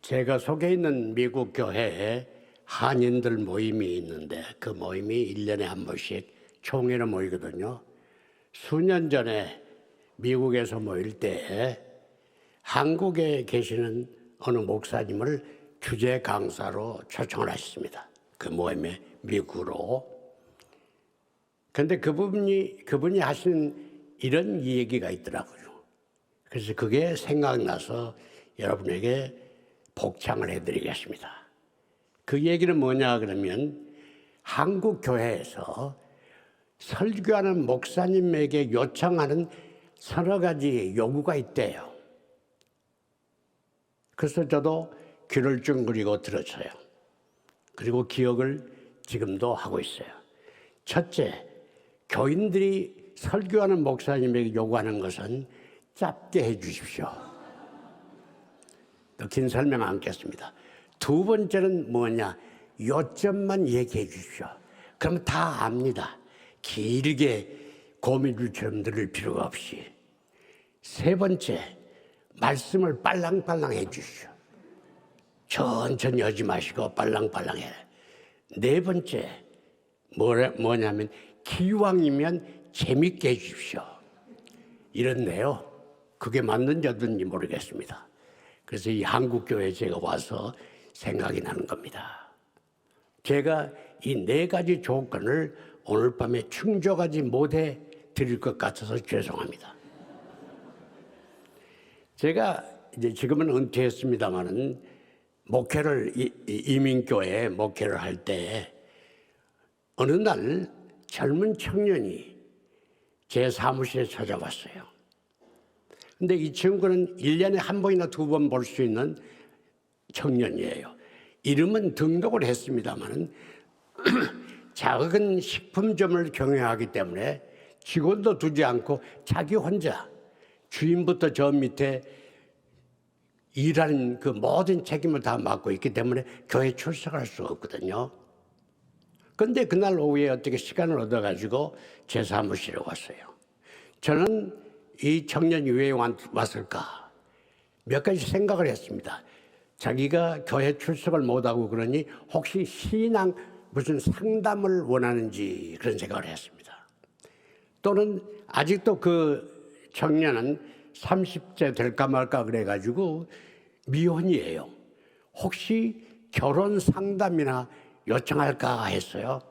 제가 속해 있는 미국 교회에 한인들 모임이 있는데 그 모임이 1년에 한 번씩 총회로 모이거든요. 수년 전에 미국에서 모일 때 한국에 계시는 어느 목사님을 주재 강사로 초청을 하셨습니다. 그 모임에 미국으로. 그런데 그분이 하신 이런 얘기가 있더라고요. 그래서 그게 생각나서 여러분에게 복창을 해드리겠습니다. 그 얘기는 뭐냐 그러면 한국 교회에서 설교하는 목사님에게 요청하는 서너 가지 요구가 있대요. 그래서 저도 귀를 쫑그리고 들었어요. 그리고 기억을 지금도 하고 있어요. 첫째, 교인들이 설교하는 목사님에게 요구하는 것은 짧게 해 주십시오. 더 긴 설명 안 하겠습니다. 두 번째는 뭐냐? 요점만 얘기해 주십시오. 그럼 다 압니다. 길게 고민줄처럼 들을 필요가 없이. 세 번째, 말씀을 빨랑빨랑 해 주십시오. 천천히 하지 마시고 빨랑빨랑 해. 네 번째, 뭐냐면 기왕이면 재밌게 해 주십시오. 이렇네요. 그게 맞는지 어떤지 모르겠습니다. 그래서 이 한국교회에 제가 와서 생각이 나는 겁니다. 제가 이 네 가지 조건을 오늘 밤에 충족하지 못해 드릴 것 같아서 죄송합니다. 제가 이제 지금은 은퇴했습니다마는 목회를 이민교회에 목회를 할 때 어느 날 젊은 청년이 제 사무실에 찾아왔어요. 근데 이 친구는 1년에 한 번이나 두 번 볼 수 있는 청년이에요. 이름은 등록을 했습니다마는 작은 식품점을 경영하기 때문에 직원도 두지 않고 자기 혼자 주인부터 저 밑에 일하는 그 모든 책임을 다 맡고 있기 때문에 교회 출석할 수 없거든요. 그런데 그날 오후에 어떻게 시간을 얻어가지고 제 사무실에 왔어요. 저는 이 청년이 왜 왔을까? 몇 가지 생각을 했습니다. 자기가 교회 출석을 못하고 그러니 혹시 신앙 무슨 상담을 원하는지 그런 생각을 했습니다. 또는 아직도 그 청년은 30세 될까 말까 그래가지고 미혼이에요. 혹시 결혼 상담이나 요청할까 했어요.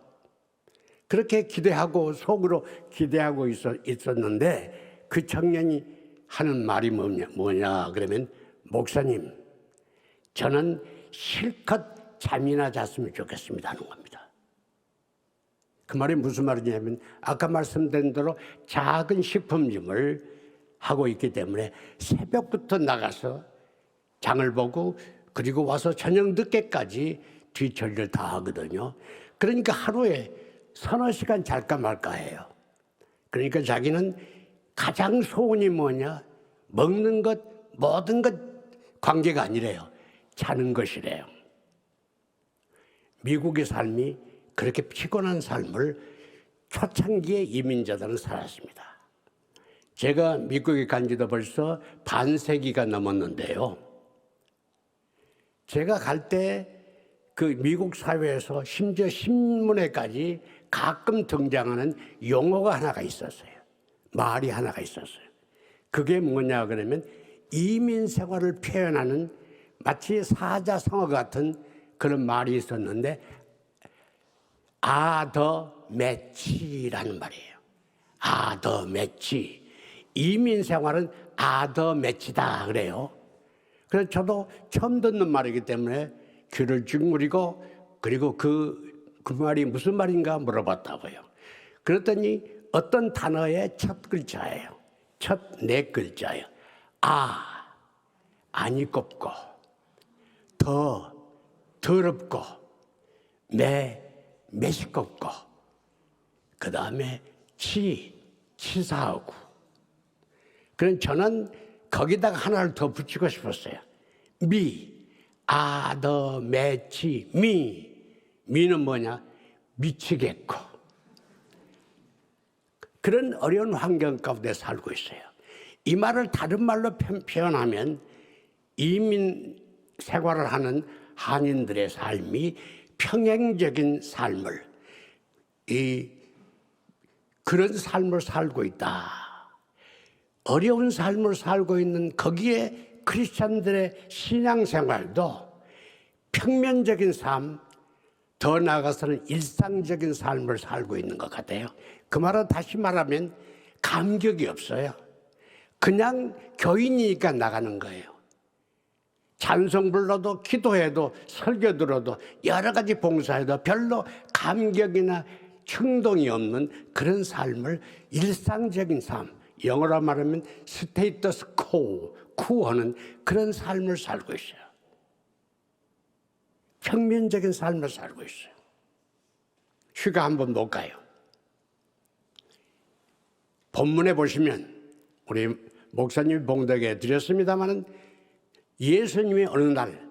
그렇게 기대하고 속으로 기대하고 있었는데 그 청년이 하는 말이 뭐냐 그러면 목사님, 저는 실컷 잠이나 잤으면 좋겠습니다 하는 겁니다. 그 말이 무슨 말이냐면 아까 말씀드린 대로 작은 식품점을 하고 있기 때문에 새벽부터 나가서 장을 보고 그리고 와서 저녁 늦게까지 뒤처리를 다 하거든요. 그러니까 하루에 서너 시간 잘까 말까 해요. 그러니까 자기는 가장 소원이 뭐냐? 먹는 것, 모든 것 관계가 아니래요. 자는 것이래요. 미국의 삶이 그렇게 피곤한 삶을 초창기에 이민자들은 살았습니다. 제가 미국에 간 지도 벌써 반세기가 넘었는데요. 제가 갈 때 그 미국 사회에서 심지어 신문에까지 가끔 등장하는 용어가 하나가 있었어요. 말이 하나가 있었어요. 그게 뭐냐 그러면 이민 생활을 표현하는 마치 사자성어 같은 그런 말이 있었는데 더 매치라는 말이에요. 더 매치. 이민 생활은 더 매치다 그래요. 그래서 저도 처음 듣는 말이기 때문에 귀를 쫑그리고 그리고 그 말이 무슨 말인가 물어봤다고요. 그랬더니 어떤 단어의 첫 글자예요. 첫 네 글자예요. 안이 꼽고 더럽고 매시껍고 그 다음에 치사하고. 그럼 저는 거기다가 하나를 더 붙이고 싶었어요. 더 매치 미는 뭐냐? 미치겠고. 그런 어려운 환경 가운데 살고 있어요. 이 말을 다른 말로 표현하면 이민 생활을 하는 한인들의 삶이 평행적인 삶을, 그런 삶을 살고 있다. 어려운 삶을 살고 있는 거기에 크리스찬들의 신앙생활도 평면적인 삶, 더 나아가서는 일상적인 삶을 살고 있는 것 같아요. 그 말은 다시 말하면 감격이 없어요. 그냥 교인이니까 나가는 거예요. 찬송 불러도 기도해도 설교 들어도 여러 가지 봉사해도 별로 감격이나 충동이 없는 그런 삶을, 일상적인 삶, 영어로 말하면 스테이터스 코어는 그런 삶을 살고 있어요. 평면적인 삶을 살고 있어요. 휴가 한번 못 가요. 본문에 보시면 우리 목사님 봉독에 드렸습니다마는 예수님이 어느 날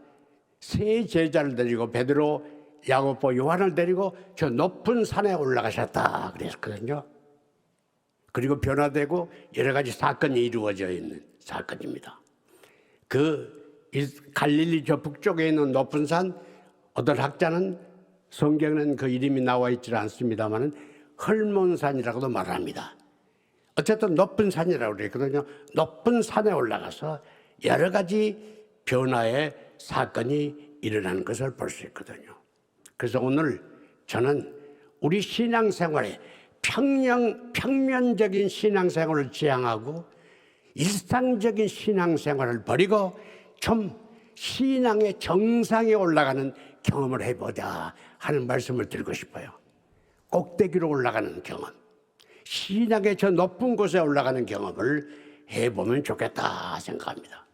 세 제자를 데리고 베드로, 야고보, 요한을 데리고 저 높은 산에 올라가셨다 그랬거든요. 그리고 변화되고 여러 가지 사건이 이루어져 있는 사건입니다. 그 갈릴리 저 북쪽에 있는 높은 산, 어떤 학자는, 성경에는 그 이름이 나와 있지 않습니다만 헐몬산이라고도 말합니다. 어쨌든 높은 산이라고 그랬거든요. 높은 산에 올라가서 여러 가지 변화의 사건이 일어나는 것을 볼 수 있거든요. 그래서 오늘 저는 우리 신앙생활에 평면적인 신앙생활을 지향하고 일상적인 신앙생활을 버리고 좀 신앙의 정상에 올라가는 경험을 해보자 하는 말씀을 드리고 싶어요. 꼭대기로 올라가는 경험, 신앙의 저 높은 곳에 올라가는 경험을 해보면 좋겠다 생각합니다.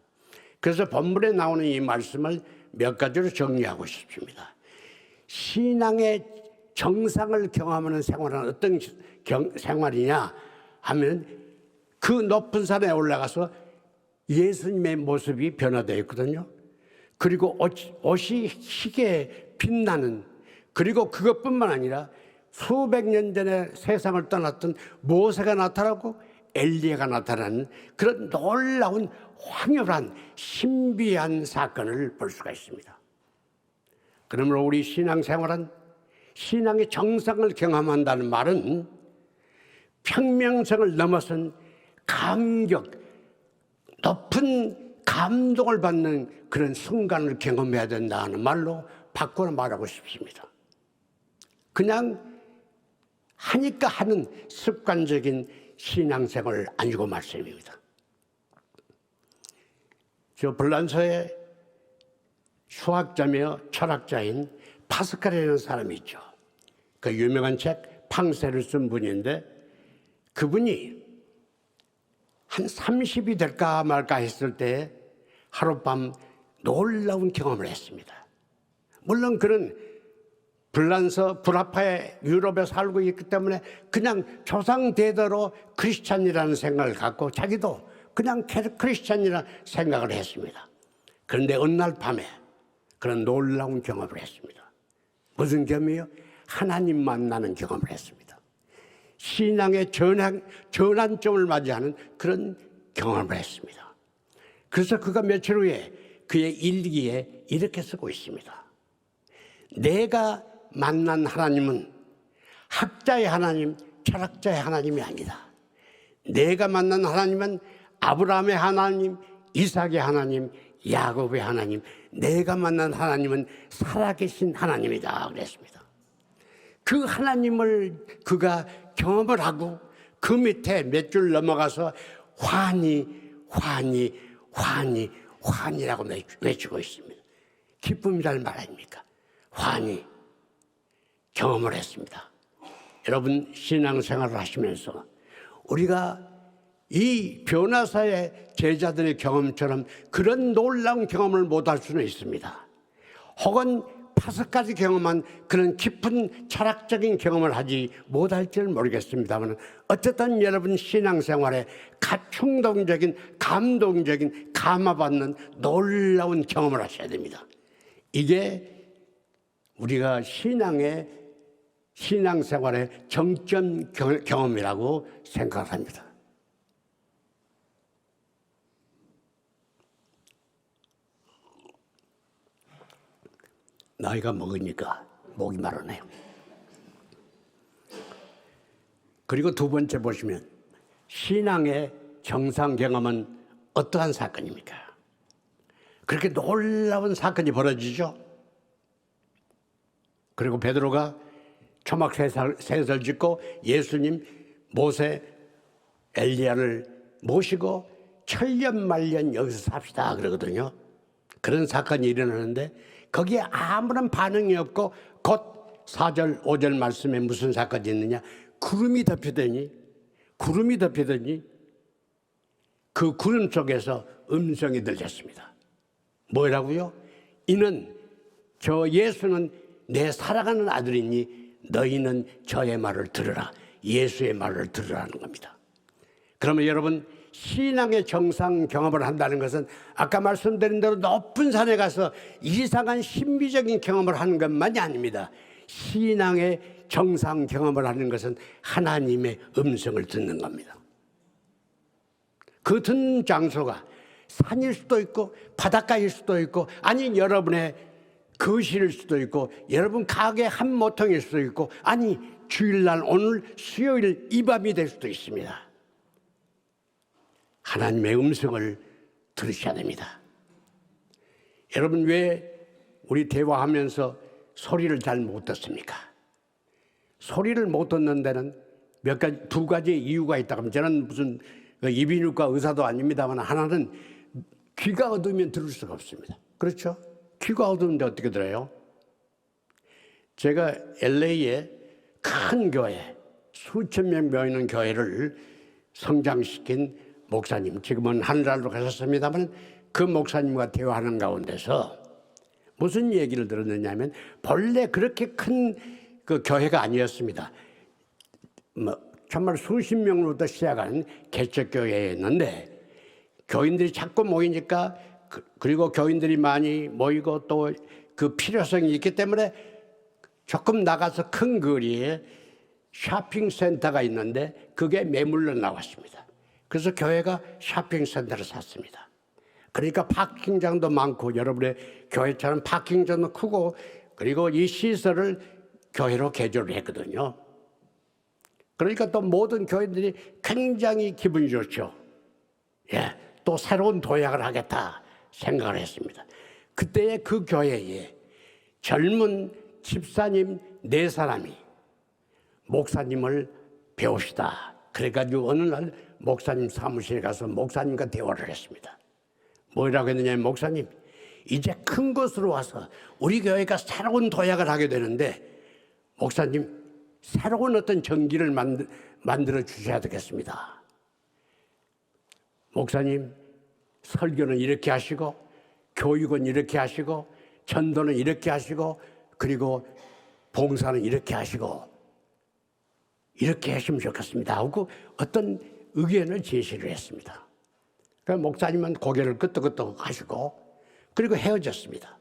그래서 본문에 나오는 이 말씀을 몇 가지로 정리하고 싶습니다. 신앙의 정상을 경험하는 생활은 어떤 생활이냐 하면 그 높은 산에 올라가서 예수님의 모습이 변화되어 있거든요. 그리고 옷이 희게 빛나는, 그리고 그것뿐만 아니라 수백 년 전에 세상을 떠났던 모세가 나타나고 엘리야가 나타나는 그런 놀라운 황홀한 신비한 사건을 볼 수가 있습니다. 그러므로 우리 신앙생활은, 신앙의 정상을 경험한다는 말은 평면성을 넘어선 감격, 높은 감동을 받는 그런 순간을 경험해야 된다는 말로 바꾸어 말하고 싶습니다. 그냥 하니까 하는 습관적인 신앙생활 아니고 말씀입니다. 저 불란서의 수학자며 철학자인 파스칼이라는 사람이 있죠. 그 유명한 책 팡세를 쓴 분인데, 그분이 한 30이 될까 말까 했을 때 하룻밤 놀라운 경험을 했습니다. 물론 그는 불란서 불아파의 유럽에 살고 있기 때문에 그냥 조상 대대로 크리스찬이라는 생각을 갖고 자기도 그냥 크리스찬이라는 생각을 했습니다. 그런데 어느 날 밤에 그런 놀라운 경험을 했습니다. 무슨 경험이요? 하나님 만나는 경험을 했습니다. 신앙의 전환점을 맞이하는 그런 경험을 했습니다. 그래서 그가 며칠 후에 그의 일기에 이렇게 쓰고 있습니다. 내가 만난 하나님은 학자의 하나님, 철학자의 하나님이 아니다. 내가 만난 하나님은 아브라함의 하나님, 이삭의 하나님, 야곱의 하나님, 내가 만난 하나님은 살아계신 하나님이다 그랬습니다. 그 하나님을 그가 경험을 하고 그 밑에 몇 줄 넘어가서 환희라고 외치고 있습니다. 기쁨이라는 말 아닙니까? 환희 경험을 했습니다. 여러분 신앙생활을 하시면서 우리가 이 변화사의 제자들의 경험처럼 그런 놀라운 경험을 못할 수는 있습니다. 혹은 파스칼이 경험한 그런 깊은 철학적인 경험을 하지 못할지는 모르겠습니다만 어쨌든 여러분 신앙생활에 충동적인 감동적인 감화받는 놀라운 경험을 하셔야 됩니다. 이게 우리가 신앙생활의 정점 경험이라고 생각합니다. 나이가 먹으니까 목이 마르네요. 그리고 두 번째 보시면 신앙의 정상 경험은 어떠한 사건입니까? 그렇게 놀라운 사건이 벌어지죠. 그리고 베드로가 초막 셋을 짓고 예수님, 모세, 엘리야를 모시고 천년만년 여기서 삽시다 그러거든요. 그런 사건이 일어나는데 거기에 아무런 반응이 없고 곧 4절, 5절 말씀에 무슨 사건이 있느냐? 구름이 덮이더니 그 구름 속에서 음성이 들렸습니다. 뭐라고요? 이는 저 예수는 내 사랑하는 아들이니 너희는 저의 말을 들으라. 예수의 말을 들으라는 겁니다. 그러면 여러분, 신앙의 정상 경험을 한다는 것은 아까 말씀드린 대로 높은 산에 가서 이상한 신비적인 경험을 하는 것만이 아닙니다. 신앙의 정상 경험을 하는 것은 하나님의 음성을 듣는 겁니다. 그 듣는 장소가 산일 수도 있고 바닷가일 수도 있고 아니 여러분의 거실일 수도 있고 여러분 가게 한 모퉁일 수도 있고 아니 주일날 오늘 수요일 이 밤이 될 수도 있습니다. 하나님의 음성을 들으셔야 됩니다. 여러분 왜 우리 대화하면서 소리를 잘 못 듣습니까? 소리를 못 듣는 데는 두 가지 이유가 있다고 하면 저는 무슨 이비인후과 의사도 아닙니다만 하나는 귀가 어두우면 들을 수가 없습니다. 그렇죠? 귀가 어두운데 어떻게 들어요? 제가 LA에 큰 교회, 수천 명 모이는 교회를 성장시킨 목사님, 지금은 하늘나라로 가셨습니다만 그 목사님과 대화하는 가운데서 무슨 얘기를 들었느냐면 본래 그렇게 큰 그 교회가 아니었습니다. 정말 수십 명으로부터 시작한 개척교회였는데 교인들이 자꾸 모이니까 그리고 교인들이 많이 모이고 또 그 필요성이 있기 때문에 조금 나가서 큰 거리에 쇼핑센터가 있는데 그게 매물로 나왔습니다. 그래서 교회가 쇼핑센터를 샀습니다. 그러니까 파킹장도 많고 여러분의 교회처럼 파킹장도 크고 그리고 이 시설을 교회로 개조를 했거든요. 그러니까 또 모든 교인들이 굉장히 기분이 좋죠. 예, 또 새로운 도약을 하겠다 생각을 했습니다. 그때의 그 교회에 젊은 집사님 4사람이 목사님을 배웁시다. 그래가지고 어느 날 목사님 사무실에 가서 목사님과 대화를 했습니다. 뭐라고 했느냐면 목사님 이제 큰 곳으로 와서 우리 교회가 새로운 도약을 하게 되는데 목사님 새로운 어떤 전기를 만들어 주셔야 되겠습니다. 목사님 설교는 이렇게 하시고 교육은 이렇게 하시고 전도는 이렇게 하시고 그리고 봉사는 이렇게 하시고 이렇게 하시면 좋겠습니다 하고 어떤 의견을 제시를 했습니다. 그래서 목사님은 고개를 끄덕끄덕 하시고 그리고 헤어졌습니다.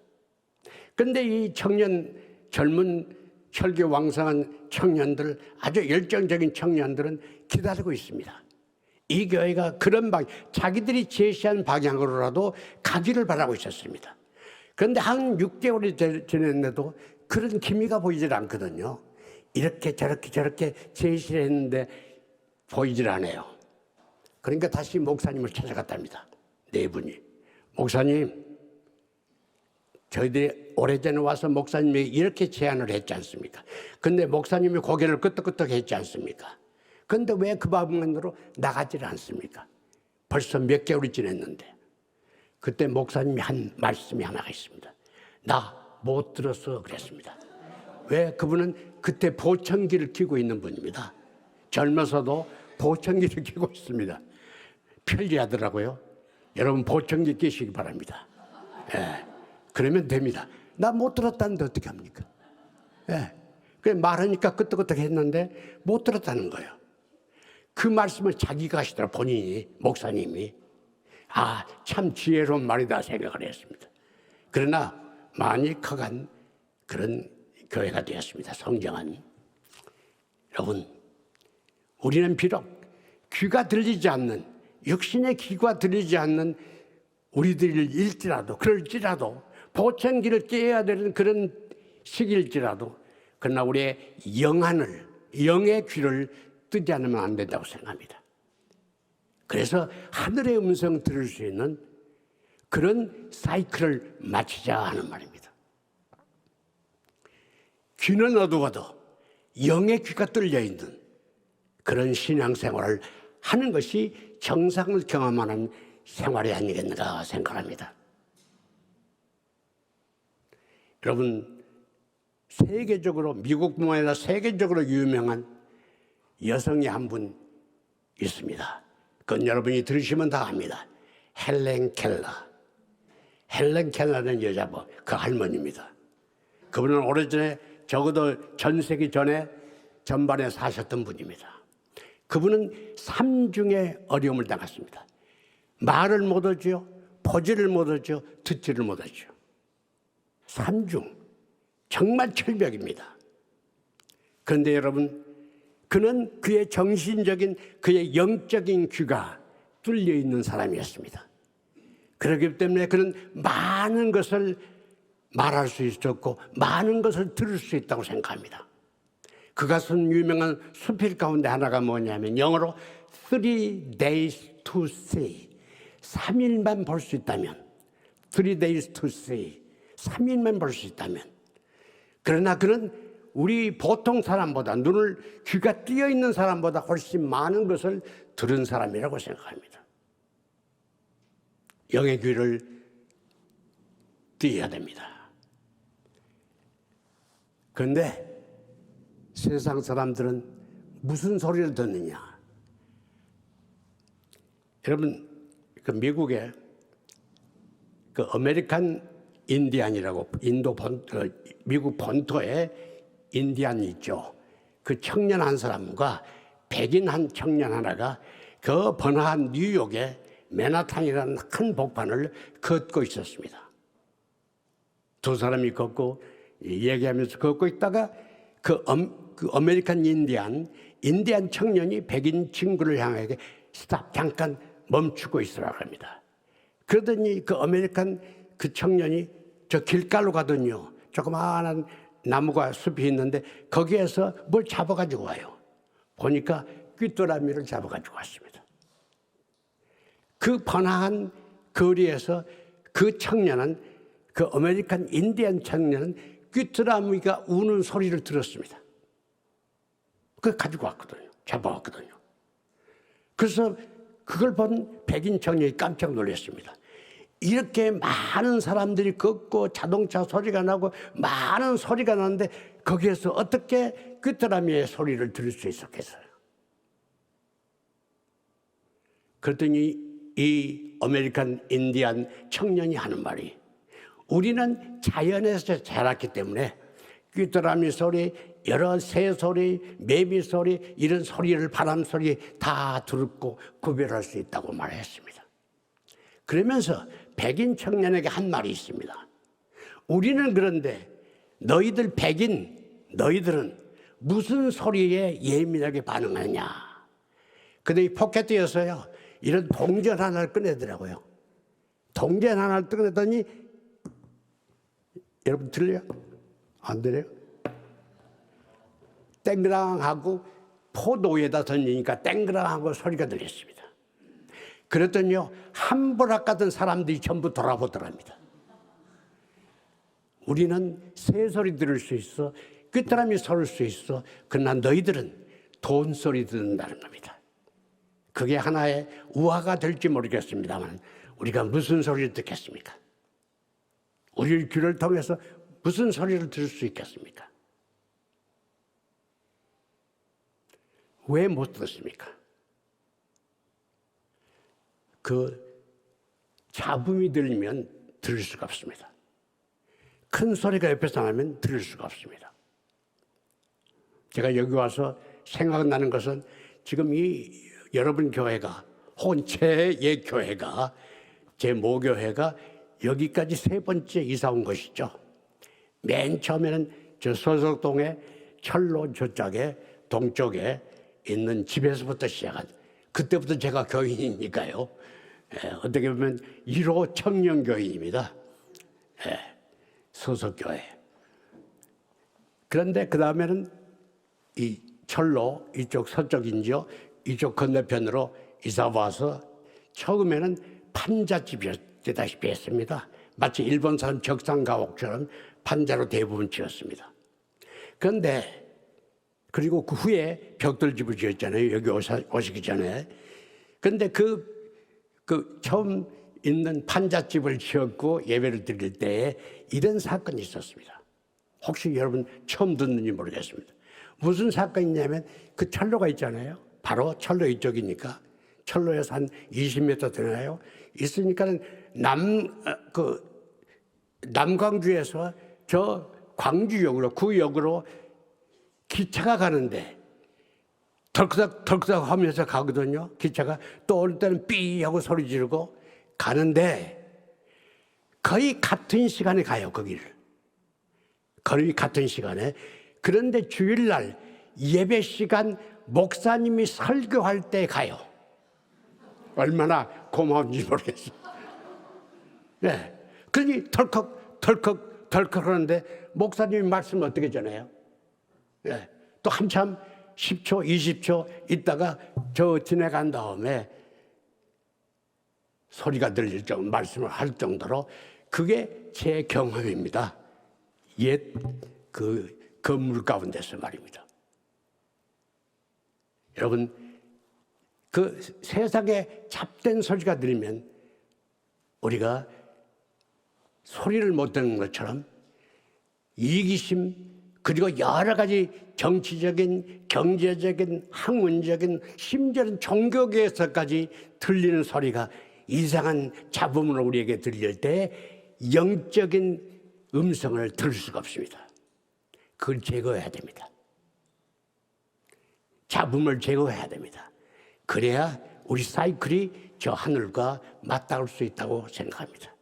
그런데 이 젊은 혈기왕성한 청년들, 아주 열정적인 청년들은 기다리고 있습니다. 이 교회가 그런 자기들이 제시한 방향으로라도 가기를 바라고 있었습니다. 그런데 한 6개월이 지났는데도 그런 기미가 보이질 않거든요. 이렇게 저렇게 제시를 했는데 보이질 않아요. 그러니까 다시 목사님을 찾아갔답니다. 4분이. 목사님, 저희들이 오래전에 와서 목사님이 이렇게 제안을 했지 않습니까? 근데 목사님이 고개를 끄덕끄덕 했지 않습니까? 근데 왜 그 방면으로 나가질 않습니까? 벌써 몇 개월이 지났는데. 그때 목사님이 한 말씀이 하나가 있습니다. 나 못 들었어 그랬습니다. 왜? 그분은 그때 보청기를 켜고 있는 분입니다. 젊어서도 보청기를 켜고 있습니다. 편리하더라고요. 여러분 보청기 끼시기 바랍니다. 예, 그러면 됩니다. 나 못 들었다는데 어떻게 합니까? 예, 그래 말하니까 끄떡끄떡 했는데 못 들었다는 거예요. 그 말씀을 자기가 하시더라 본인이 목사님이. 아, 참 지혜로운 말이다 생각을 했습니다. 그러나 많이 커간 그런 교회가 되었습니다. 성장한. 여러분, 우리는 비록 귀가 들리지 않는 육신의 귀가 들리지 않는 우리들일지라도 그럴지라도 보청기를 깨야 되는 그런 시길지라도 그러나 우리의 영안을, 영의 귀를 뜨지 않으면 안 된다고 생각합니다. 그래서 하늘의 음성 들을 수 있는 그런 사이클을 맞추자 하는 말입니다. 귀는 어두워도 영의 귀가 뚫려 있는 그런 신앙생활을 하는 것이 정상을 경험하는 생활이 아니겠는가 생각합니다. 여러분, 세계적으로, 미국뿐만 아니라 세계적으로 유명한 여성이 한 분 있습니다. 그건 여러분이 들으시면 다 압니다. 헬렌 켈러. 헬렌 켈러는 여자분, 그 할머니입니다. 그분은 오래전에 적어도 전세기 전에 전반에 사셨던 분입니다. 그분은 삼중의 어려움을 당했습니다. 말을 못하죠, 보지를 못하죠, 듣지를 못하죠. 삼중, 정말 철벽입니다. 그런데 여러분, 그는 그의 정신적인, 그의 영적인 귀가 뚫려 있는 사람이었습니다. 그렇기 때문에 그는 많은 것을 말할 수 있었고 많은 것을 들을 수 있다고 생각합니다. 그가 쓴 유명한 수필 가운데 하나가 뭐냐면 영어로 3 days to see, 3일만 볼 수 있다면, 3 days to see, 3일만 볼 수 있다면. 그러나 그는 우리 보통 사람보다, 눈을, 귀가 띄어 있는 사람보다 훨씬 많은 것을 들은 사람이라고 생각합니다. 영의 귀를 띄어야 됩니다. 그런데 세상 사람들은 무슨 소리를 듣느냐? 여러분, 그 미국에 그 아메리칸 인디안이라고, 미국 본토에 인디안이 있죠. 그 청년 한 사람과 백인 한 청년 하나가 그 번화한 뉴욕의 맨하탄이라는 큰 복판을 걷고 있었습니다. 두 사람이 걷고 얘기하면서 걷고 있다가 그 아메리칸 인디안 청년이 백인 친구를 향하게 스탑, 잠깐 멈추고 있으라고 합니다. 그러더니 그 아메리칸 그 청년이 저 길가로 가더니요, 조그마한 나무가 숲이 있는데 거기에서 뭘 잡아가지고 와요. 보니까 귀뚜라미를 잡아가지고 왔습니다. 그 번화한 거리에서 그 청년은, 그 아메리칸 인디안 청년은 귀뚜라미가 우는 소리를 들었습니다. 그걸 가지고 왔거든요. 잡아왔거든요. 그래서 그걸 본 백인 청년이 깜짝 놀랐습니다. 이렇게 많은 사람들이 걷고 자동차 소리가 나고 많은 소리가 나는데 거기에서 어떻게 귀뚜라미의 소리를 들을 수 있었겠어요? 그랬더니 이 아메리칸 인디안 청년이 하는 말이, 우리는 자연에서 자랐기 때문에 귀뚜라미 소리, 여러 새 소리, 매미 소리, 이런 소리를, 바람 소리 다 듣고 구별할 수 있다고 말했습니다. 그러면서 백인 청년에게 한 말이 있습니다. 우리는 그런데 너희들 백인, 너희들은 무슨 소리에 예민하게 반응하느냐? 근데 이 포켓에서요, 이런 동전 하나를 꺼내더라고요. 동전 하나를 꺼내더니, 여러분 들려요? 안 들려요? 땡그랑하고 포도 위에다 던지니까 땡그랑하고 소리가 들렸습니다. 그랬더니요, 한보락 같은 사람들이 전부 돌아보더랍니다. 우리는 새 소리 들을 수 있어, 귀뚜라미 소리 수 있어, 그러나 너희들은 돈 소리 듣는다는 겁니다. 그게 하나의 우화가 될지 모르겠습니다만 우리가 무슨 소리를 듣겠습니까? 우리 귀를 통해서 무슨 소리를 들을 수 있겠습니까? 왜 못 듣습니까? 그 잡음이 들리면 들을 수가 없습니다. 큰 소리가 옆에서 나면 들을 수가 없습니다. 제가 여기 와서 생각나는 것은 지금 이 여러분 교회가, 혹은 제 교회가, 제 모교회가 여기까지 3번째 이사 온 것이죠. 맨 처음에는 저 서석동의 철로 저쪽에 동쪽에 있는 집에서부터 시작한, 그때부터 제가 교인이니까요. 어떻게 보면 1호 청년교인입니다. 서석교회. 그런데 그 다음에는 이 철로 이쪽 서쪽인지요, 이쪽 건너편으로 이사 와서 처음에는 판잣집이었다시피 했습니다. 마치 일본 사람 적상가옥처럼 판자로 대부분 지었습니다. 그런데 그리고 그 후에 벽돌집을 지었잖아요. 여기 오시기 전에. 그런데 그 처음 있는 판잣집을 지었고 예배를 드릴 때에 이런 사건이 있었습니다. 혹시 여러분 처음 듣는지 모르겠습니다. 무슨 사건이냐면 그 철로가 있잖아요. 바로 철로 이쪽이니까 철로에서 한 20m 되나요? 있으니까는 남광주에서 저 광주역으로 구역으로 기차가 가는데 덜컥 하면서 가거든요. 기차가 또 어느 때는 삐 하고 소리 지르고 가는데 거의 같은 시간에 가요. 거기를 거의 같은 시간에. 그런데 주일날 예배 시간 목사님이 설교할 때 가요. 얼마나 고마운지 모르겠어요. 네. 그러니 덜컥 하는데 목사님이 말씀 어떻게 전해요? 네. 또 한참 10초, 20초 있다가 저 지나간 다음에 소리가 들릴 정도, 말씀을 할 정도로 그게 제 경험입니다. 옛 그 건물 가운데서 말입니다. 여러분, 그 세상에 잡된 소리가 들리면 우리가 소리를 못 듣는 것처럼 이기심 그리고 여러 가지 정치적인, 경제적인, 학문적인, 심지어는 종교계에서까지 들리는 소리가 이상한 잡음으로 우리에게 들릴 때 영적인 음성을 들을 수가 없습니다. 그걸 제거해야 됩니다. 잡음을 제거해야 됩니다. 그래야 우리 사이클이 저 하늘과 맞닿을 수 있다고 생각합니다.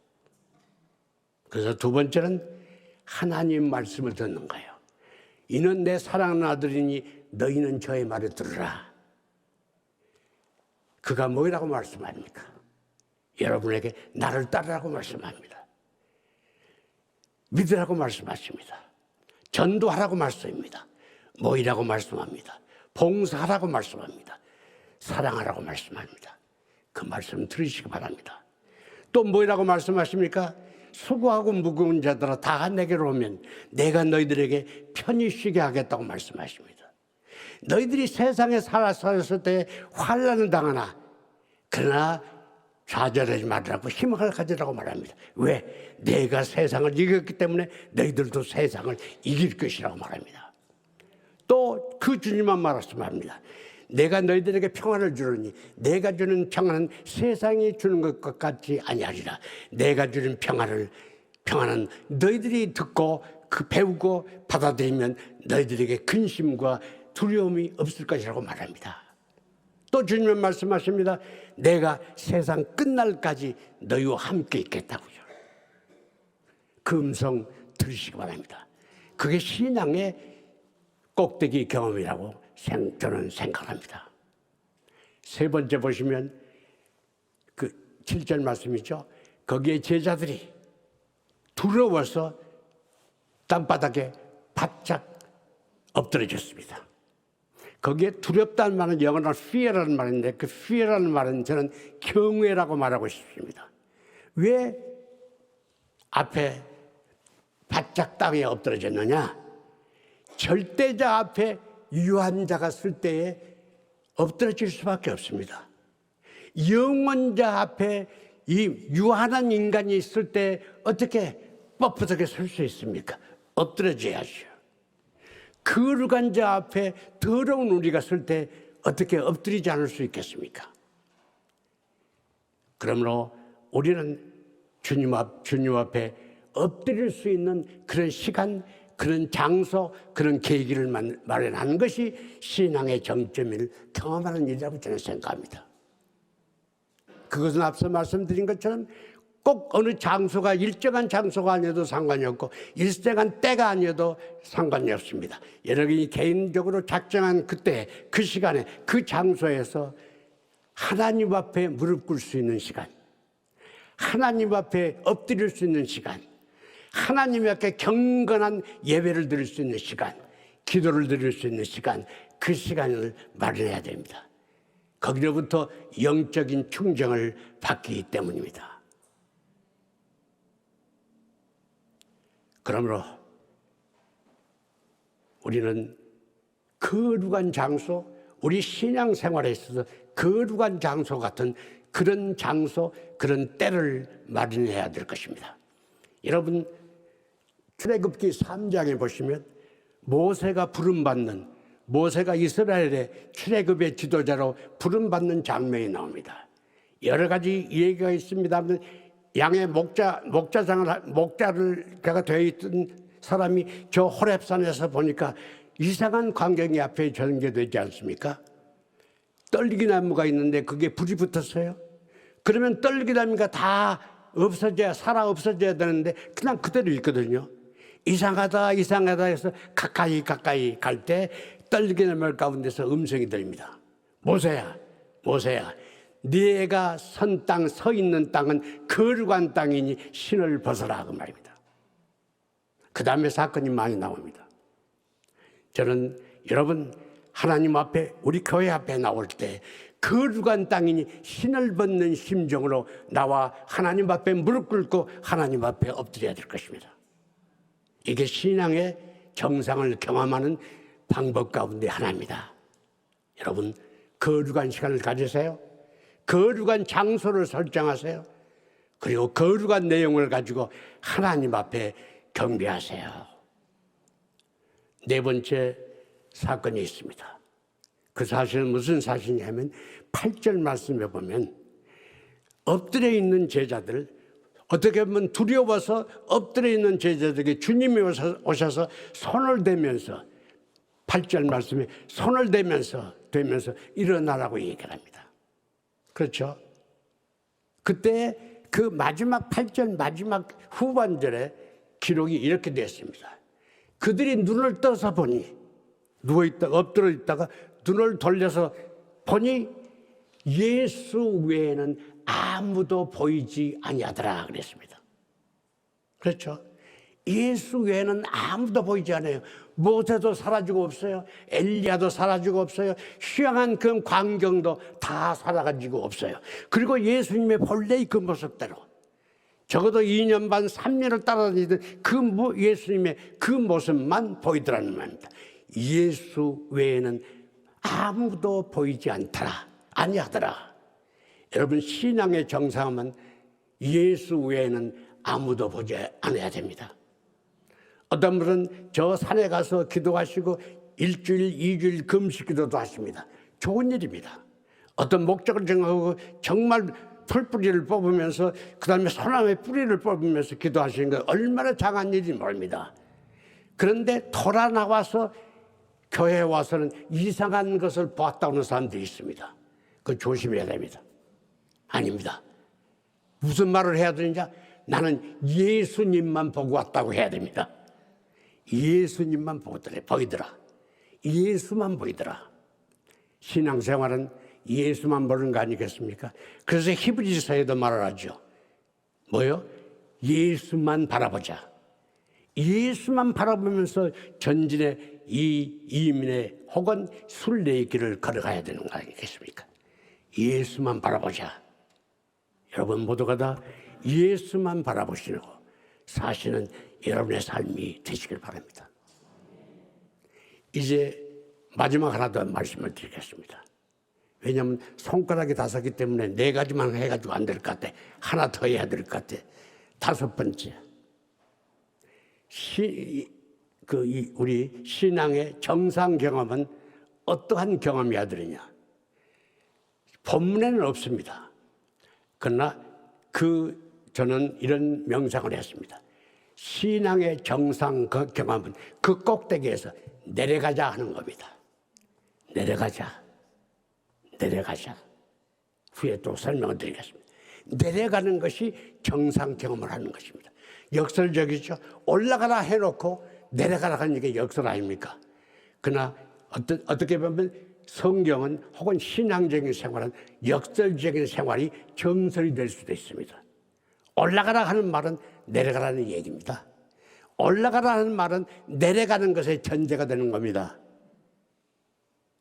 그래서 두 번째는 하나님 말씀을 듣는 거예요. 이는 내 사랑하는 아들이니 너희는 저의 말을 들으라. 그가 뭐라고 말씀합니까? 여러분에게 나를 따르라고 말씀합니다. 믿으라고 말씀하십니다. 전도하라고 말씀합니다. 모이라고 말씀합니다. 봉사하라고 말씀합니다. 사랑하라고 말씀합니다. 그 말씀 들으시기 바랍니다. 또 뭐라고 말씀하십니까? 수고하고 무거운 자들아 다 내게로 오면 내가 너희들에게 편히 쉬게 하겠다고 말씀하십니다. 너희들이 세상에 살았을 때 환난을 당하나 그러나 좌절하지 말라고 희망을 가지라고 말합니다. 왜? 내가 세상을 이겼기 때문에 너희들도 세상을 이길 것이라고 말합니다. 또 그 주님만 말씀합니다. 내가 너희들에게 평안을 주려니 내가 주는 평안은 세상이 주는 것 같지 아니하리라. 내가 주는 평안은 너희들이 듣고 그 배우고 받아들이면 너희들에게 근심과 두려움이 없을 것이라고 말합니다. 또 주님은 말씀하십니다. 내가 세상 끝날까지 너희와 함께 있겠다고요. 그 음성 들으시기 바랍니다. 그게 신앙의 꼭대기 경험이라고 저는 생각합니다. 세 번째 보시면 그 7절 말씀이죠. 거기에 제자들이 두려워서 땅바닥에 바짝 엎드려졌습니다. 거기에 두렵다는 말은 영어로 fear라는 말인데 그 fear라는 말은 저는 경외라고 말하고 싶습니다. 왜 앞에 바짝 땅에 엎드려졌느냐? 절대자 앞에 유한 자가 쓸 때에 엎드러질 수밖에 없습니다. 영원자 앞에 이 유한한 인간이 있을 때 어떻게 뻣뻣하게 설 수 있습니까? 엎드려져야죠. 거룩한 자 앞에 더러운 우리가 설 때 어떻게 엎드리지 않을 수 있겠습니까? 그러므로 우리는 주님 앞에 엎드릴 수 있는 그런 시간, 그런 장소, 그런 계기를 마련하는 것이 신앙의 정점을 경험하는 일이라고 저는 생각합니다. 그것은 앞서 말씀드린 것처럼 꼭 어느 장소가 일정한 장소가 아니어도 상관이 없고 일정한 때가 아니어도 상관이 없습니다. 여러분이 개인적으로 작정한 그때, 그 시간에, 그 장소에서 하나님 앞에 무릎 꿇을 수 있는 시간, 하나님 앞에 엎드릴 수 있는 시간, 하나님께 경건한 예배를 드릴 수 있는 시간, 기도를 드릴 수 있는 시간, 그 시간을 마련해야 됩니다. 거기로부터 영적인 충정을 받기 때문입니다. 그러므로 우리는 거룩한 장소, 우리 신앙생활에 있어서 거룩한 장소 같은 그런 장소, 그런 때를 마련해야 될 것입니다. 여러분, 출애굽기 3장에 보시면 모세가 부름받는, 모세가 이스라엘의 출애굽의 지도자로 부름받는 장면이 나옵니다. 여러 가지 얘기가 있습니다만 양의 목자를 그가 되어 있던 사람이 저 호렙산에서 보니까 이상한 광경이 앞에 전개되지 않습니까? 떨기나무가 있는데 그게 불이 붙었어요. 그러면 떨기나무가 다 없어져야, 살아 없어져야 되는데 그냥 그대로 있거든요. 이상하다 해서 가까이 갈 때 떨기나무 가운데서 음성이 들립니다. 모세야, 네가 선 땅, 서 있는 땅은 거룩한 땅이니 신을 벗어라, 그 말입니다. 그 다음에 사건이 많이 나옵니다. 저는 여러분, 하나님 앞에, 우리 교회 앞에 나올 때 거룩한 땅이니 신을 벗는 심정으로 나와 하나님 앞에 무릎 꿇고 하나님 앞에 엎드려야 될 것입니다. 이게 신앙의 정상을 경험하는 방법 가운데 하나입니다. 여러분, 거룩한 시간을 가지세요. 거룩한 장소를 설정하세요. 그리고 거룩한 내용을 가지고 하나님 앞에 경배하세요. 네 번째 사건이 있습니다. 그 사실은 무슨 사실이냐면 8절 말씀에 보면 엎드려 있는 제자들, 어떻게 보면 두려워서 엎드려 있는 제자들에게 주님이 오셔서 손을 대면서 8절 말씀에 손을 대면서 일어나라고 얘기를 합니다. 그렇죠? 그때 그 마지막 8절 마지막 후반절에 기록이 이렇게 됐습니다. 그들이 눈을 떠서 보니, 엎드려 있다가 눈을 돌려서 보니 예수 외에는 아무도 보이지 아니하더라 그랬습니다. 그렇죠? 예수 외에는 아무도 보이지 않아요. 모세도 사라지고 없어요. 엘리야도 사라지고 없어요. 휴양한 그 광경도 다 사라지고 없어요. 그리고 예수님의 본래의 그 모습대로 적어도 2년 반, 3년을 따라다니던 그 예수님의 그 모습만 보이더라는 말입니다. 예수 외에는 아무도 보이지 아니하더라. 여러분, 신앙의 정상은 예수 외에는 아무도 보지 않아야 됩니다. 어떤 분은 저 산에 가서 기도하시고 1주일, 2주일 금식 기도도 하십니다. 좋은 일입니다. 어떤 목적을 정하고 정말 풀뿌리를 뽑으면서 그 다음에 소나무의 뿌리를 뽑으면서 기도하시는 건 얼마나 장한 일인지 모릅니다. 그런데 돌아 나와서 교회에 와서는 이상한 것을 보았다 오는 사람들이 있습니다. 그거 조심해야 됩니다. 아닙니다. 무슨 말을 해야 되느냐? 나는 예수님만 보고 왔다고 해야 됩니다. 예수님만 보이더라. 예수만 보이더라. 신앙생활은 예수만 보는 거 아니겠습니까? 그래서 히브리서에도 말을 하죠. 뭐요? 예수만 바라보자. 예수만 바라보면서 전진의 이민의 혹은 순례의 길을 걸어가야 되는 거 아니겠습니까? 예수만 바라보자. 여러분 모두가 다 예수만 바라보시고 사시는 여러분의 삶이 되시길 바랍니다. 이제 마지막 하나 더 말씀을 드리겠습니다. 왜냐하면 손가락이 5개 때문에 4가지만 해가지고 안 될 것 같아. 하나 더 해야 될 것 같아. 5번째. 우리 신앙의 정상 경험은 어떠한 경험이어야 되느냐? 본문에는 없습니다. 그러나 저는 이런 명상을 했습니다. 신앙의 정상 경험은 그 꼭대기에서 내려가자 하는 겁니다. 내려가자. 후에 또 설명을 드리겠습니다. 내려가는 것이 정상 경험을 하는 것입니다. 역설적이죠. 올라가라 해놓고 내려가라 하는 게 역설 아닙니까? 그러나 어떻게 보면 성경은 혹은 신앙적인 생활은 역설적인 생활이 정설이 될 수도 있습니다. 올라가라 하는 말은 내려가라는 얘기입니다. 올라가라는 말은 내려가는 것에 전제가 되는 겁니다.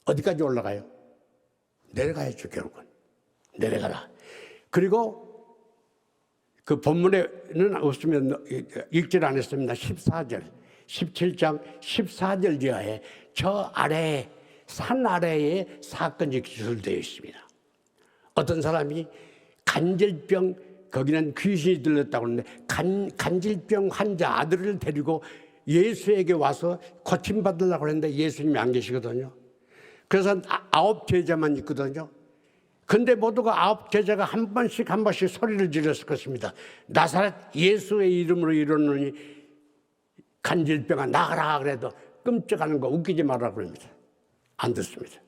어디까지 올라가요? 내려가야죠, 결국은. 내려가라. 그리고 그 본문에는 없으면 읽질 않았습니다. 14절, 17장 14절 지하에 저 아래에, 산 아래에 사건이 기술되어 있습니다. 어떤 사람이 간질병, 거기는 귀신이 들렸다고 하는데 간질병 환자 아들을 데리고 예수에게 와서 고침받으려고 했는데 예수님이 안 계시거든요. 그래서 9 제자만 있거든요. 근데 모두가 9 제자가 한 번씩 소리를 질렀을 것입니다. 나사렛 예수의 이름으로 이르노니 간질병아 나가라 그래도 끔찍하는 거 웃기지 말라고 그럽니다. 안 듣습니다.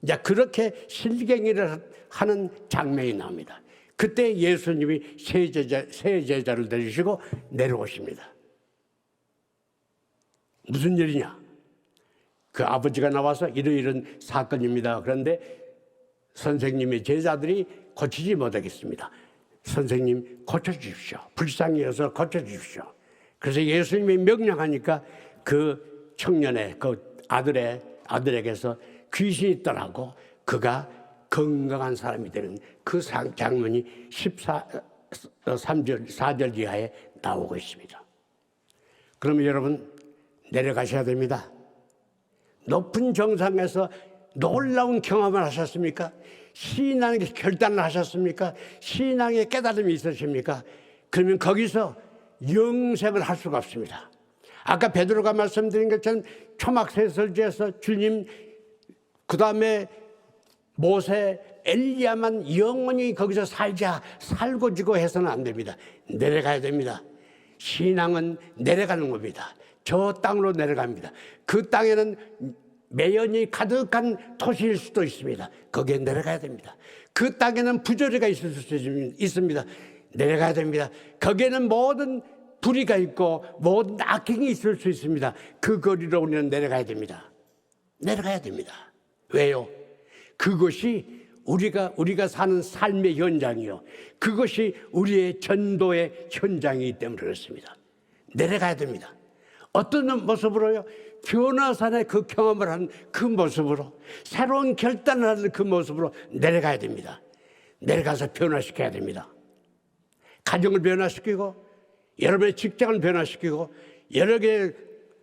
이제 그렇게 실갱이를 하는 장면이 나옵니다. 그때 예수님이 세 제자를 데리시고 내려오십니다. 무슨 일이냐? 그 아버지가 나와서 이런 사건입니다. 그런데 선생님의 제자들이 고치지 못하겠습니다. 선생님 고쳐주십시오. 불쌍히 여서 고쳐주십시오. 그래서 예수님이 명령하니까 그 청년의 그 아들에게서 귀신이 떠나고 그가 건강한 사람이 되는 그 장면이 4절 이하에 나오고 있습니다. 그러면 여러분 내려가셔야 됩니다. 높은 정상에서 놀라운 경험을 하셨습니까? 신앙의 결단을 하셨습니까? 신앙의 깨달음이 있으십니까? 그러면 거기서 영생을 할 수가 없습니다. 아까 베드로가 말씀드린 것처럼 초막세설지에서 주님, 그 다음에 모세, 엘리야만 영원히 거기서 살고 지고 해서는 안 됩니다. 내려가야 됩니다. 신앙은 내려가는 겁니다. 저 땅으로 내려갑니다. 그 땅에는 매연이 가득한 토시일 수도 있습니다. 거기에 내려가야 됩니다. 그 땅에는 부조리가 있을 수 있습니다. 내려가야 됩니다. 거기에는 모든 불의가 있고 모든 악행이 있을 수 있습니다. 그 거리로 우리는 내려가야 됩니다. 내려가야 됩니다. 왜요? 그것이 우리가 사는 삶의 현장이요. 그것이 우리의 전도의 현장이기 때문에 그렇습니다. 내려가야 됩니다. 어떤 모습으로요? 변화산의 그 경험을 하는 그 모습으로, 새로운 결단을 하는 그 모습으로 내려가야 됩니다. 내려가서 변화시켜야 됩니다. 가정을 변화시키고, 여러분의 직장을 변화시키고, 여러 개의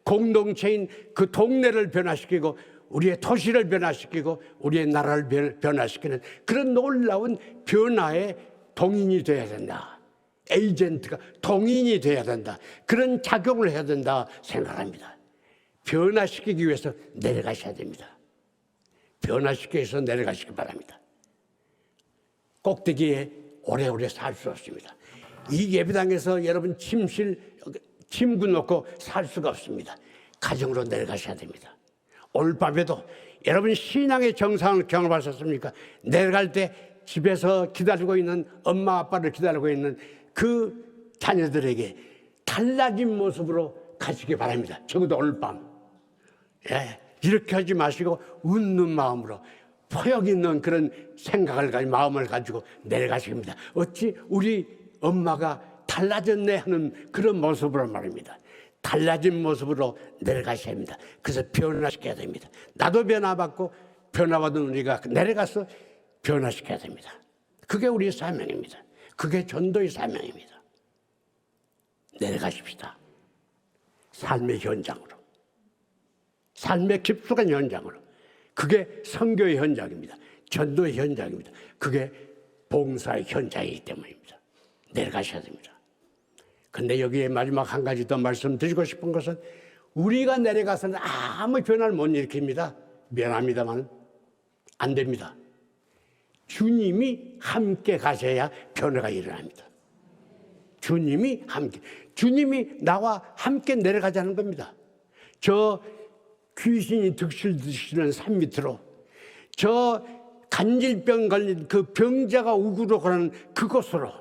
공동체인 그 동네를 변화시키고, 우리의 도시를 변화시키고, 우리의 나라를 변화시키는 그런 놀라운 변화의 동인이 되어야 된다. 에이전트가 동인이 되어야 된다. 그런 작용을 해야 된다 생각합니다. 변화시키기 위해서 내려가셔야 됩니다. 변화시키기 위해서 내려가시기 바랍니다. 꼭대기에 오래오래 살 수 없습니다. 이 예배당에서 여러분 침구 놓고 살 수가 없습니다. 가정으로 내려가셔야 됩니다. 오늘 밤에도 여러분 신앙의 정상을 경험하셨습니까? 내려갈 때 집에서 기다리고 있는 엄마 아빠를 기다리고 있는 그 자녀들에게 달라진 모습으로 가시기 바랍니다. 적어도 오늘 밤. 이렇게 하지 마시고 웃는 마음으로 포역 있는 그런 생각을 마음을 가지고 내려가십니다. 어찌 우리 엄마가 달라졌네 하는 그런 모습으로 말입니다. 달라진 모습으로 내려가셔야 합니다. 그래서 변화시켜야 됩니다. 나도 변화받고 변화받은 우리가 내려가서 변화시켜야 됩니다. 그게 우리의 사명입니다. 그게 전도의 사명입니다. 내려가십시다. 삶의 현장으로. 삶의 깊숙한 현장으로. 그게 선교의 현장입니다. 전도의 현장입니다. 그게 봉사의 현장이기 때문입니다. 내려가셔야 됩니다. 근데 여기에 마지막 한 가지 더 말씀드리고 싶은 것은 우리가 내려가서는 아무 변화를 못 일으킵니다. 미안합니다만 안 됩니다. 주님이 함께 가셔야 변화가 일어납니다. 주님이 나와 함께 내려가자는 겁니다. 저 귀신이 득실득실한 산 밑으로, 저 간질병 걸린 그 병자가 우구로 가는 그곳으로,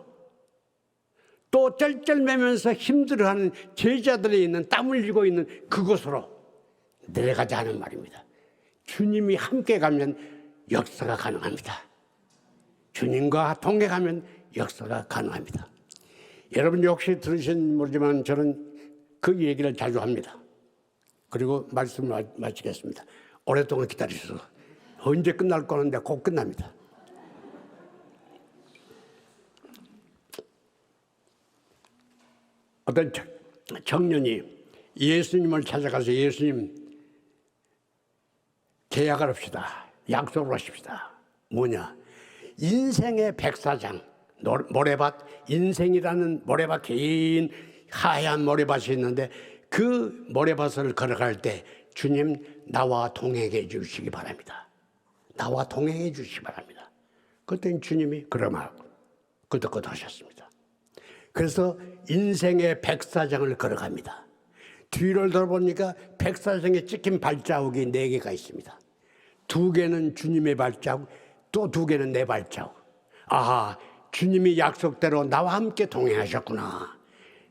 또 쩔쩔매면서 힘들어하는 제자들이 있는 땀 흘리고 있는 그곳으로 내려가자는 말입니다. 주님이 함께 가면 역사가 가능합니다. 주님과 동행하면 역사가 가능합니다. 여러분 혹시 들으신 모르지만 저는 그 얘기를 자주 합니다. 그리고 말씀을 마치겠습니다. 오랫동안 기다리셔서 언제 끝날 거는데 곧 끝납니다. 어떤 청년이 예수님을 찾아가서 예수님 계약을 합시다. 약속을 하십시다. 뭐냐? 인생의 백사장, 모래밭, 인생이라는 모래밭, 긴 하얀 모래밭이 있는데 그 모래밭을 걸어갈 때 주님 나와 동행해 주시기 바랍니다. 나와 동행해 주시기 바랍니다. 그랬더니 주님이 그러마고 끄덕끄덕 하셨습니다. 그래서 인생의 백사장을 걸어갑니다. 뒤를 돌아보니까 백사장에 찍힌 발자국이 4개가 있습니다. 2개는 주님의 발자국, 또 2개는 내 발자국. 아하, 주님이 약속대로 나와 함께 동행하셨구나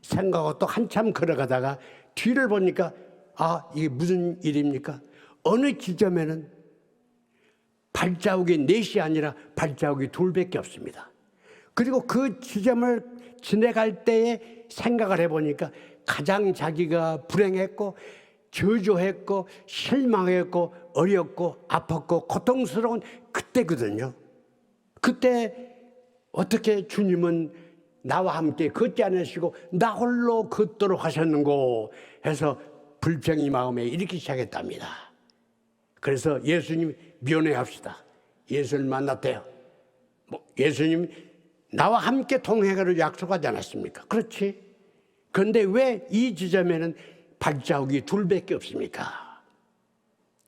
생각하고 또 한참 걸어가다가 뒤를 보니까 아, 이게 무슨 일입니까? 어느 지점에는 발자국이 4이 아니라 발자국이 2밖에 없습니다. 그리고 그 지점을 지나갈 때에 생각을 해보니까 가장 자기가 불행했고 저조했고 실망했고 어렵고 아팠고 고통스러운 그때거든요. 그때 어떻게 주님은 나와 함께 걷지 않으시고 나 홀로 걷도록 하셨는고 해서 불평이 마음에 일으키기 시작했답니다. 그래서 예수님 면회합시다. 예수를 만났대요. 예수님 나와 함께 동행하기로 약속하지 않았습니까? 그렇지. 그런데 왜 이 지점에는 발자국이 2밖에 없습니까?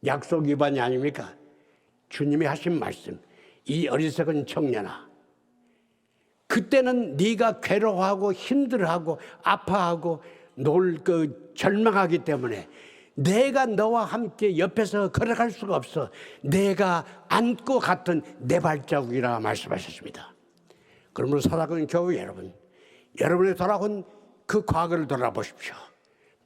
약속 위반이 아닙니까? 주님이 하신 말씀, 이 어리석은 청년아, 그때는 네가 괴로워하고 힘들어하고 아파하고 절망하기 때문에 내가 너와 함께 옆에서 걸어갈 수가 없어. 내가 안고 갔던 내 발자국이라 말씀하셨습니다. 그러므로 사랑하는 교회 여러분, 여러분의 돌아온 그 과거를 돌아보십시오.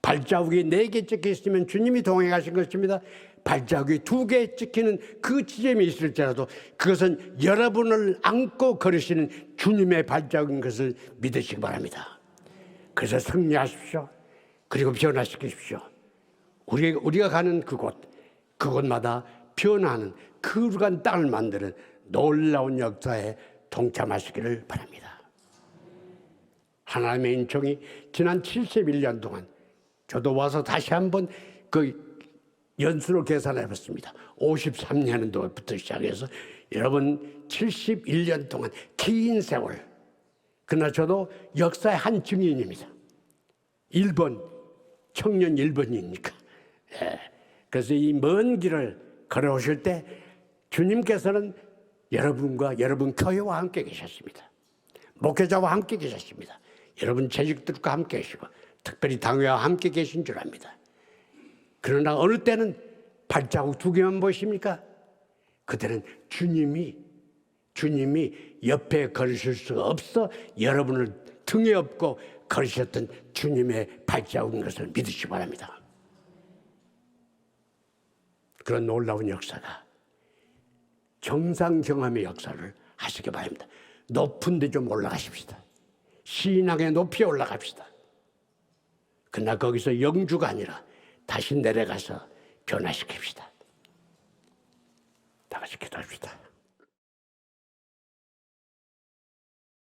발자국이 4개 찍혀 있으면 주님이 동행하신 것입니다. 발자국이 2개 찍히는 그 지점이 있을지라도 그것은 여러분을 안고 걸으시는 주님의 발자국인 것을 믿으시기 바랍니다. 그래서 승리하십시오. 그리고 변화시키십시오. 우리가 가는 그곳마다 변화하는 거룩한 땅을 만드는 놀라운 역사에 동참하시기를 바랍니다. 하나님의 인총이 지난 71년 동안 저도 와서 다시 한번 그 연수로 계산해 봤습니다. 53년도부터 시작해서 여러분 71년 동안 긴 세월. 그러나 저도 역사의 한 증인입니다. 1번, 청년 1번이니까. 예. 그래서 이 먼 길을 걸어오실 때 주님께서는 여러분과 여러분 교회와 함께 계셨습니다. 목회자와 함께 계셨습니다. 여러분 재직들과 함께 계시고 특별히 당회와 함께 계신 줄 압니다. 그러나 어느 때는 발자국 2개만 보이십니까? 그때는 주님이 옆에 걸으실 수가 없어 여러분을 등에 업고 걸으셨던 주님의 발자국인 것을 믿으시기 바랍니다. 그런 놀라운 역사가 정상 경험의 역사를 하시기 바랍니다. 높은 데 좀 올라가십시다. 신앙의 높이에 올라갑시다. 그러나 거기서 영주가 아니라 다시 내려가서 변화시킵시다. 다 같이 기도합시다.